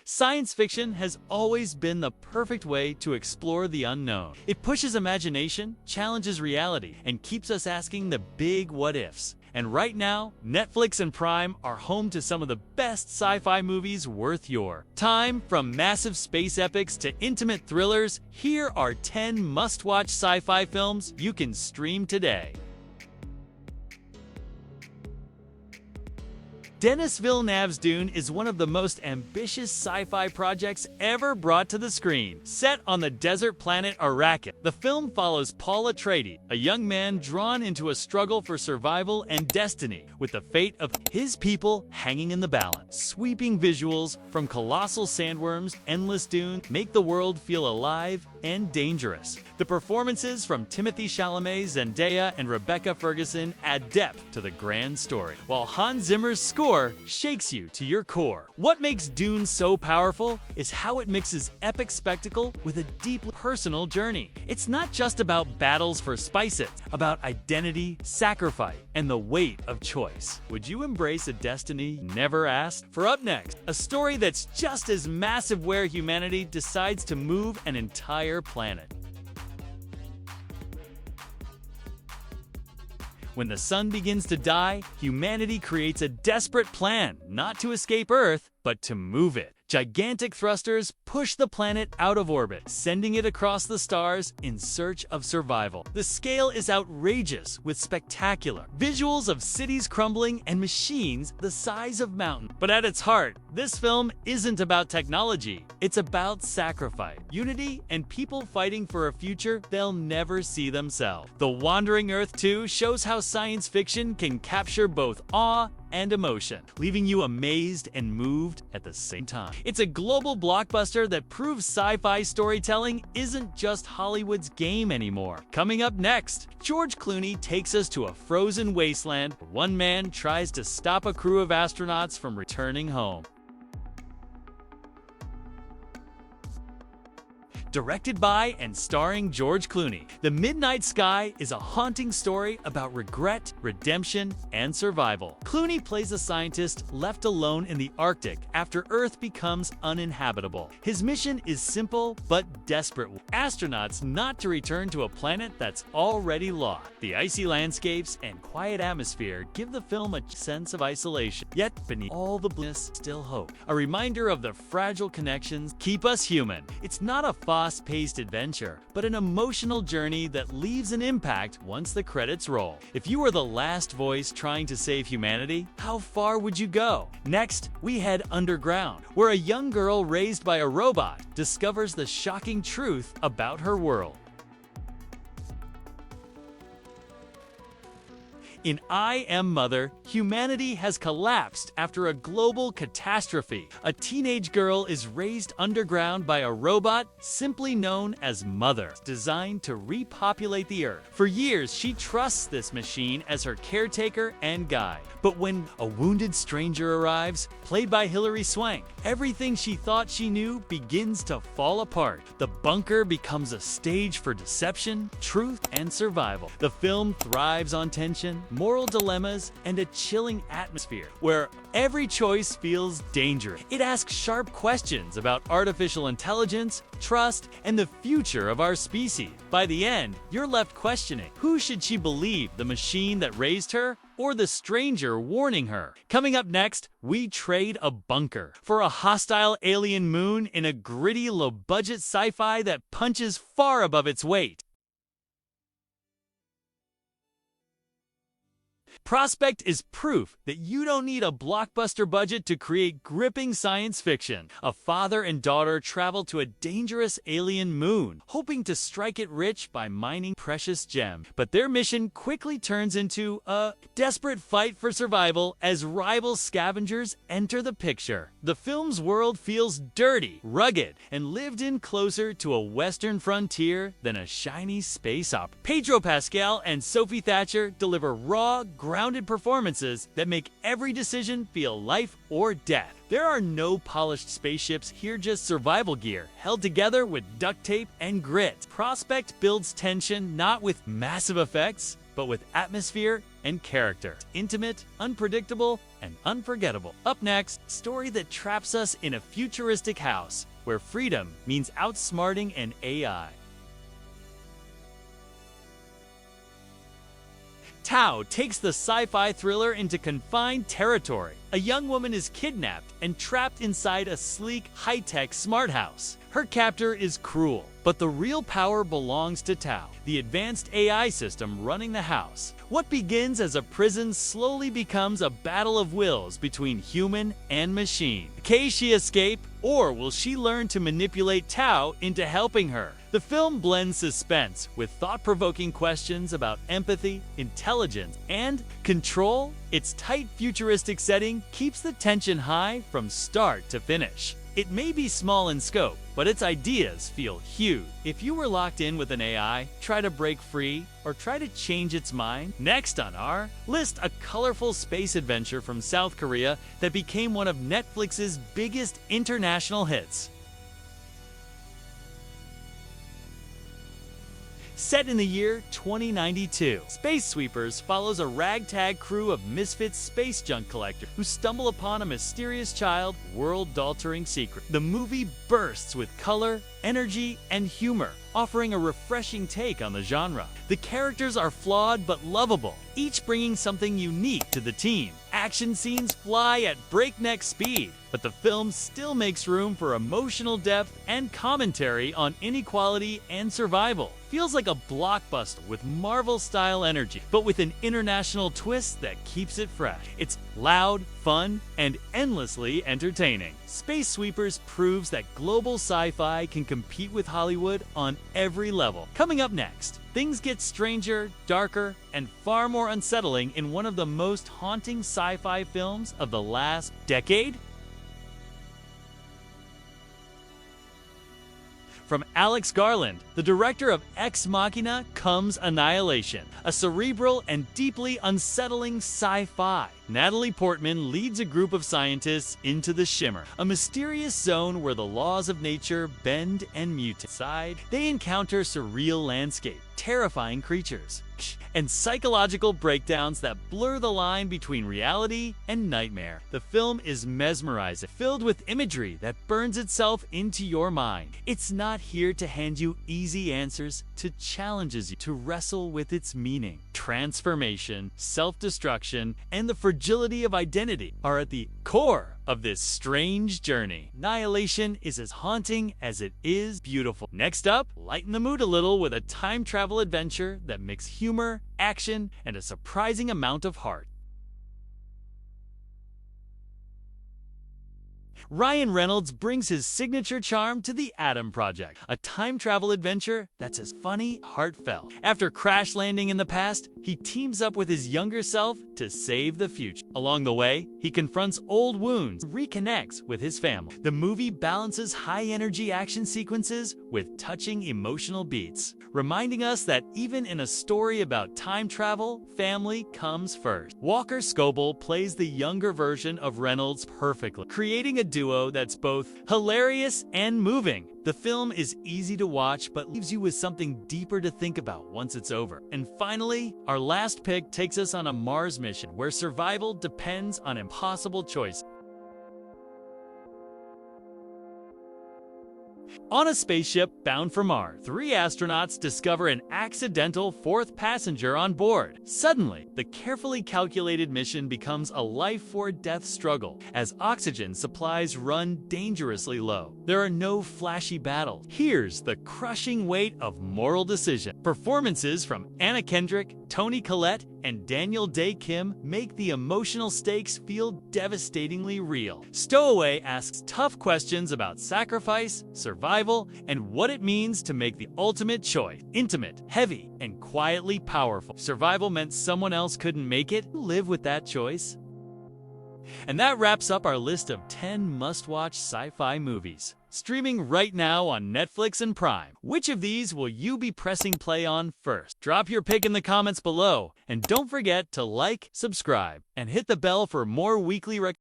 Science fiction has always been the perfect way to explore the unknown. It pushes imagination, challenges reality, and keeps us asking the big what-ifs. And right now, Netflix and Prime are home to some of the best sci-fi movies worth your time. From massive space epics to intimate thrillers, here are 10 must-watch sci-fi films you can stream today. Denis Villeneuve's Dune is one of the most ambitious sci-fi projects ever brought to the screen. Set on the desert planet Arrakis, the film follows Paul Atreides, a young man drawn into a struggle for survival and destiny, with the fate of his people hanging in the balance. Sweeping visuals from colossal sandworms, endless dunes, make the world feel alive and dangerous. The performances from Timothée Chalamet, Zendaya, and Rebecca Ferguson add depth to the grand story, while Hans Zimmer's score shakes you to your core. What makes Dune so powerful is how it mixes epic spectacle with a deeply personal journey. It's not just about battles for spices, about identity, sacrifice, and the weight of choice. Would you embrace a destiny never asked? For up next, a story that's just as massive, where humanity decides to move an entire planet. When the sun begins to die, humanity creates a desperate plan, not to escape Earth, but to move it. Gigantic thrusters push the planet out of orbit, sending it across the stars in search of survival. The scale is outrageous, with spectacular visuals of cities crumbling and machines the size of mountains. But at its heart, this film isn't about technology. It's about sacrifice, unity, and people fighting for a future they'll never see themselves. The Wandering Earth 2 shows how science fiction can capture both awe and emotion, leaving you amazed and moved at the same time. It's a global blockbuster that proves sci-fi storytelling isn't just Hollywood's game anymore. Coming up next, George Clooney takes us to a frozen wasteland where one man tries to stop a crew of astronauts from returning home. Directed by and starring George Clooney, The Midnight Sky is a haunting story about regret, redemption, and survival. Clooney plays a scientist left alone in the Arctic after Earth becomes uninhabitable. His mission is simple but desperate: astronauts not to return to a planet that's already lost. The icy landscapes and quiet atmosphere give the film a sense of isolation, yet beneath all the bliss, still hope. A reminder of the fragile connections keep us human. It's not a fast-paced adventure, but an emotional journey that leaves an impact once the credits roll. If you were the last voice trying to save humanity, how far would you go? Next, we head underground, where a young girl raised by a robot discovers the shocking truth about her world. In I Am Mother, humanity has collapsed after a global catastrophe. A teenage girl is raised underground by a robot simply known as Mother, designed to repopulate the Earth. For years, she trusts this machine as her caretaker and guide. But when a wounded stranger arrives, played by Hilary Swank, everything she thought she knew begins to fall apart. The bunker becomes a stage for deception, truth, and survival. The film thrives on tension, moral dilemmas, and a chilling atmosphere where every choice feels dangerous. It asks sharp questions about artificial intelligence, trust, and the future of our species. By the end, you're left questioning, who should she believe, the machine that raised her or the stranger warning her? Coming up next, we trade a bunker for a hostile alien moon in a gritty, low-budget sci-fi that punches far above its weight. Prospect is proof that you don't need a blockbuster budget to create gripping science fiction. A father and daughter travel to a dangerous alien moon, hoping to strike it rich by mining precious gems. But their mission quickly turns into a desperate fight for survival as rival scavengers enter the picture. The film's world feels dirty, rugged, and lived in closer to a western frontier than a shiny space opera. Pedro Pascal and Sophie Thatcher deliver raw, grounded performances that make every decision feel life or death. There are no polished spaceships here, just survival gear held together with duct tape and grit. Prospect builds tension not with massive effects, but with atmosphere and character. Intimate, unpredictable, and unforgettable. Up next, story that traps us in a futuristic house where freedom means outsmarting an AI. Tao takes the sci-fi thriller into confined territory. A young woman is kidnapped and trapped inside a sleek, high-tech smart house. Her captor is cruel, but the real power belongs to Tao, the advanced AI system running the house. What begins as a prison slowly becomes a battle of wills between human and machine. Can she escape, or will she learn to manipulate Tao into helping her? The film blends suspense with thought-provoking questions about empathy, intelligence, and control. Its tight futuristic setting keeps the tension high from start to finish. It may be small in scope, but its ideas feel huge. If you were locked in with an AI, try to break free, or try to change its mind? Next on our list, a colorful space adventure from South Korea that became one of Netflix's biggest international hits. Set in the year 2092, Space Sweepers follows a ragtag crew of misfit space junk collectors who stumble upon a mysterious child, world-altering secret. The movie bursts with color, energy, and humor, offering a refreshing take on the genre. The characters are flawed but lovable, each bringing something unique to the team. Action scenes fly at breakneck speed, but the film still makes room for emotional depth and commentary on inequality and survival. Feels like a blockbuster with Marvel-style energy, but with an international twist that keeps it fresh. It's loud, fun, and endlessly entertaining. Space Sweepers proves that global sci-fi can compete with Hollywood on every level. Coming up next, things get stranger, darker, and far more unsettling in one of the most haunting sci-fi films of the last decade. From Alex Garland, the director of Ex Machina, comes Annihilation, a cerebral and deeply unsettling sci-fi. Natalie Portman leads a group of scientists into the Shimmer, a mysterious zone where the laws of nature bend and mutate. Inside, they encounter surreal landscape, terrifying creatures, and psychological breakdowns that blur the line between reality and nightmare. The film is mesmerizing, filled with imagery that burns itself into your mind. It's not here to hand you easy answers, to challenges you to wrestle with its meaning. Transformation, self-destruction, and the fragility of identity are at the core of this strange journey. Annihilation is as haunting as it is beautiful. Next up, lighten the mood a little with a time travel adventure that mixes humor, action, and a surprising amount of heart. Ryan Reynolds brings his signature charm to The Atom Project, a time travel adventure that's as funny, heartfelt. After crash landing in the past, he teams up with his younger self to save the future. Along the way, he confronts old wounds, reconnects with his family. The movie balances high-energy action sequences with touching emotional beats, reminding us that even in a story about time travel, family comes first. Walker Scobell plays the younger version of Reynolds perfectly, creating a duo that's both hilarious and moving. The film is easy to watch, but leaves you with something deeper to think about once it's over. And finally, our last pick takes us on a Mars mission where survival depends on impossible choices. On a spaceship bound for Mars, 3 astronauts discover an accidental 4th passenger on board. Suddenly, the carefully calculated mission becomes a life-or-death struggle as oxygen supplies run dangerously low. There are no flashy battles. Here's the crushing weight of moral decision. Performances from Anna Kendrick, Toni Collette, and Daniel Day Kim make the emotional stakes feel devastatingly real. Stowaway asks tough questions about sacrifice, survival, and what it means to make the ultimate choice. Intimate, heavy, and quietly powerful. Survival meant someone else couldn't make it. Live with that choice. And that wraps up our list of 10 must-watch sci-fi movies, streaming right now on Netflix and Prime. Which of these will you be pressing play on first? Drop your pick in the comments below, and don't forget to like, subscribe, and hit the bell for more weekly recommendations.